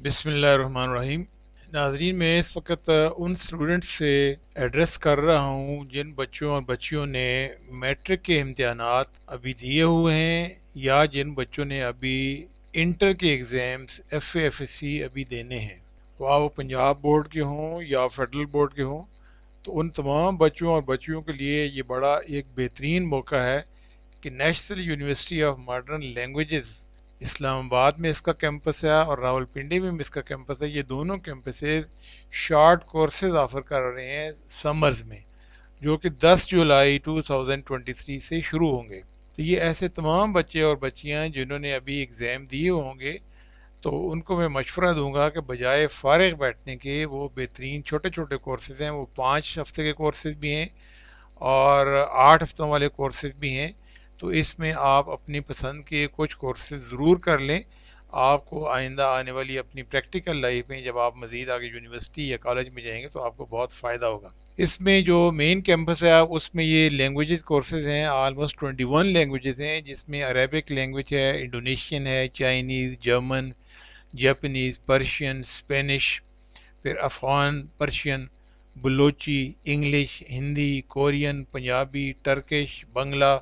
बिस्मिल्लाहिर्रहमानिर्रहीम। नाजरीन, मैं इस वक्त उन स्टूडेंट्स से एड्रेस कर रहा हूँ जिन बच्चों और बच्चियों ने मैट्रिक के इम्तिहानात अभी दिए हुए हैं या जिन बच्चों ने अभी इंटर के एग्ज़ाम्स एफ सी अभी देने हैं, वह वो पंजाब बोर्ड के हों या फेडरल बोर्ड के हों। तो उन तमाम बच्चों और बच्चियों के लिए ये बड़ा एक बेहतरीन मौका है कि national university of modern languages, Islamabad में इसका कैंपस है और रावलपिंडी में भी इसका कैंपस है। ये दोनों कैंपसेस शॉर्ट कोर्सेज ऑफर कर रहे हैं समर्स में, जो कि 10 जुलाई 2023 से शुरू होंगे। तो ये ऐसे तमाम बच्चे और बच्चियां जिन्होंने अभी एग्ज़ाम दिए होंगे, तो उनको मैं मशवरा दूंगा कि बजाय फारिग बैठने के वो बेहतरीन छोटे छोटे कोर्सेज हैं, वो 5 हफ्ते के कोर्सेज भी हैं और 8 हफ्तों वाले कोर्सेज भी हैं। तो इसमें आप अपनी पसंद के कुछ कोर्सेज ज़रूर कर लें। आपको आइंदा आने वाली अपनी प्रैक्टिकल लाइफ में जब आप मज़ीद आगे यूनिवर्सिटी या कॉलेज में जाएंगे तो आपको बहुत फ़ायदा होगा। इसमें जो मेन कैंपस है उसमें ये लैंग्वेजेस कोर्सेज हैं, ऑलमोस्ट 21 लैंग्वेजेस हैं, जिसमें अरेबिक लैंग्वेज है, इंडोनेशियन है, Chinese, German, Japanese, Persian, Spanish, फिर Afghan Persian, Balochi, English, Hindi, Korean, Punjabi, Turkish, Bangla,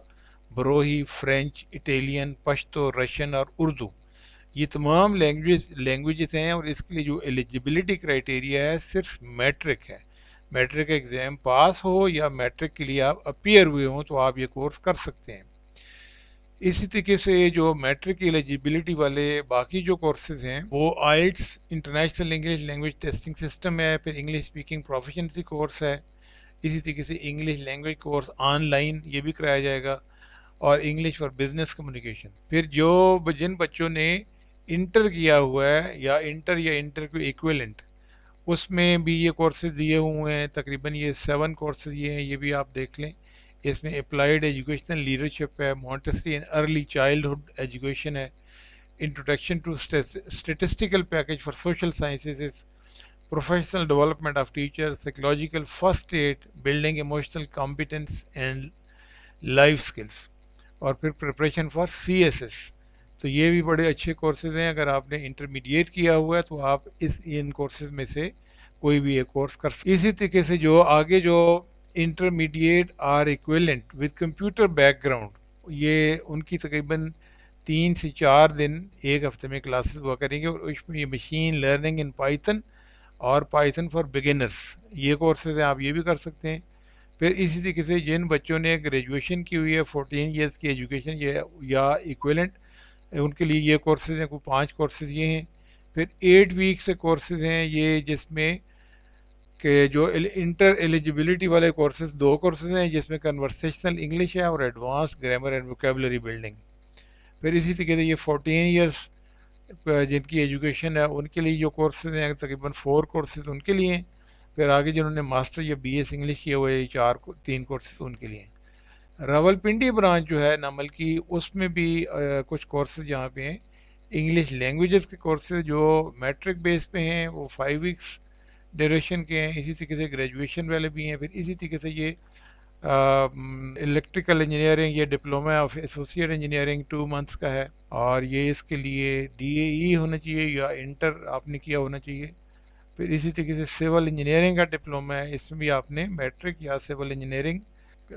Brahui, French, Italian, Pashto, Russian और उर्दू। ये तमाम लैंग्वेजेस हैं और इसके लिए जो एलिजिबिलिटी क्राइटेरिया है सिर्फ मैट्रिक है। मैट्रिक एग्ज़ाम पास हो या मैट्रिक के लिए आप अपीयर हुए हों तो आप ये कोर्स कर सकते हैं। इसी तरीके से जो मैट्रिक एलिजिबिलिटी वाले बाकी जो कोर्सेज हैं वो IELTS, international English language testing system है, फिर इंग्लिश स्पीकिंग प्रोफिशिएंसी कोर्स है, इसी तरीके से इंग्लिश लैंग्वेज कोर्स ऑनलाइन ये भी कराया जाएगा, और इंग्लिश फॉर बिजनेस कम्युनिकेशन। फिर जो जिन बच्चों ने इंटर किया हुआ है या इंटर के इक्विवेलेंट, उसमें भी ये कोर्सेज दिए हुए हैं। तकरीबन ये 7 कोर्सेज ये हैं, ये भी आप देख लें। इसमें अप्लाइड एजुकेशनल लीडरशिप है, Montessori and early childhood education है, introduction to statistical package for social sciences, professional development of teacher, psychological first aid, building emotional competence and life skills, और फिर प्रिपरेशन फॉर CSS। तो ये भी बड़े अच्छे courses हैं। अगर आपने इंटरमीडिएट किया हुआ है तो आप इन कोर्सेज में से कोई भी एक कोर्स कर सकते। इसी तरीके से जो आगे जो intermediate or equivalent with computer background, ये उनकी तकरीबन 3 से 4 दिन एक हफ्ते में क्लासेस हुआ करेंगे, और उसमें ये मशीन लर्निंग इन पाइथन और पाइथन फॉर बिगिनर्स, ये कोर्सेज हैं, आप ये भी कर सकते हैं। फिर इसी तरीके से जिन बच्चों ने ग्रेजुएशन की हुई है 14 ईयर्स की एजुकेशन या इक्विवेलेंट, उनके लिए ये कोर्सेज हैं, कोई 5 कोर्सेज ये हैं। फिर 8 वीक से कोर्सेज हैं ये, जिसमें कि जो इंटर एलिजिबिलिटी वाले कोर्सेज 2 कोर्सेज हैं, जिसमें कन्वर्सेशनल इंग्लिश है और advance grammar and vocabulary building. फिर इसी तरीके से ये 14 ईयर्स जिनकी एजुकेशन है उनके लिए जो कोर्सेज हैं तकरीबन 4 कोर्सेज उनके लिए हैं। फिर आगे जिन्होंने मास्टर या BS इंग्लिश किए हुए 3 कोर्सेज उनके लिए। रावलपिंडी ब्रांच जो है नमल की, उसमें भी कुछ कोर्सेज यहाँ पे हैं। इंग्लिश लैंग्वेजेस के कोर्सेज जो मैट्रिक बेस पे हैं वो 5 वीक्स ड्यूरेशन के हैं। इसी तरीके से ग्रेजुएशन वाले भी हैं। फिर इसी तरीके से ये इलेक्ट्रिकल इंजीनियरिंग, ये diploma of associate engineering 2 months का है, और ये इसके लिए DAE होना चाहिए या इंटर आपने किया होना चाहिए। फिर इसी तरीके से सिविल इंजीनियरिंग का डिप्लोमा है, इसमें भी आपने मैट्रिक या सिविल इंजीनियरिंग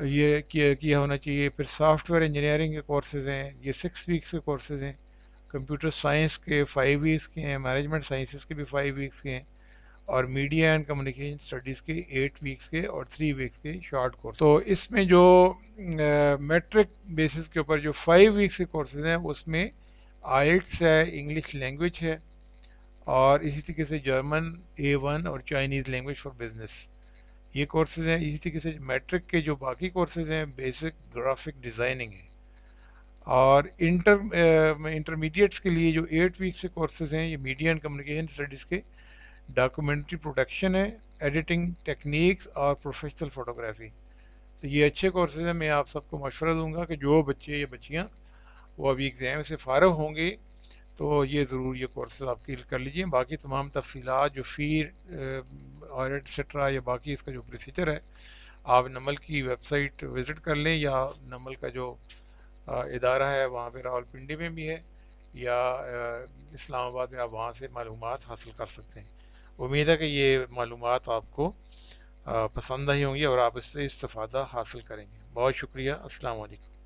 ये किया होना चाहिए। फिर सॉफ्टवेयर इंजीनियरिंग के कोर्सेज हैं, ये 6 वीक्स के कोर्सेज हैं। कंप्यूटर साइंस के 5 वीक्स के हैं, मैनेजमेंट साइंसेस के भी 5 वीक्स के हैं, और मीडिया एंड कम्युनिकेशन स्टडीज़ के 8 वीक्स के और 3 वीक्स के शॉर्ट कोर्स। तो इसमें जो मैट्रिक बेसिस के ऊपर जो 5 वीक्स के कोर्सेज हैं उसमें आइल्ट्स है, इंग्लिश लैंग्वेज है, और इसी तरीके से जर्मन A1 और चाइनीज़ लैंग्वेज फॉर बिजनेस, ये कोर्सेज हैं। इसी तरीके से मैट्रिक के जो बाकी कोर्सेज हैं बेसिक ग्राफिक डिज़ाइनिंग है, और इंटरमीडिएट्स के लिए जो 8 वीक्स के कोर्सेज हैं ये मीडिया एंड कम्युनिकेशन स्टडीज़ के डॉक्यूमेंट्री प्रोडक्शन है, एडिटिंग टेक्निक्स और प्रोफेशनल फ़ोटोग्राफी। तो ये अच्छे कोर्सेज हैं। मैं आप सबको मशवरा दूंगा कि जो बच्चे या बच्चियाँ वो अभी एग्ज़ाम से फ़ारग होंगे तो ये ज़रूर ये कोर्सेज आप क्लियर कर लीजिए। बाकी तमाम तफसीलात जो फ़ी और एटसेट्रा या बाकी इसका जो प्रोसीजर है, आप नमल की वेबसाइट विज़िट कर लें, या नमल का जो इदारा है वहाँ पे रावलपिंडी में भी है, یا اسلام آباد میں آپ وہاں سے معلومات حاصل کر سکتے ہیں۔ امید ہے کہ یہ معلومات آپ کو پسند آئی ہوں گی اور آپ اس سے استفادہ حاصل کریں گے۔ بہت شکریہ، السلام علیکم۔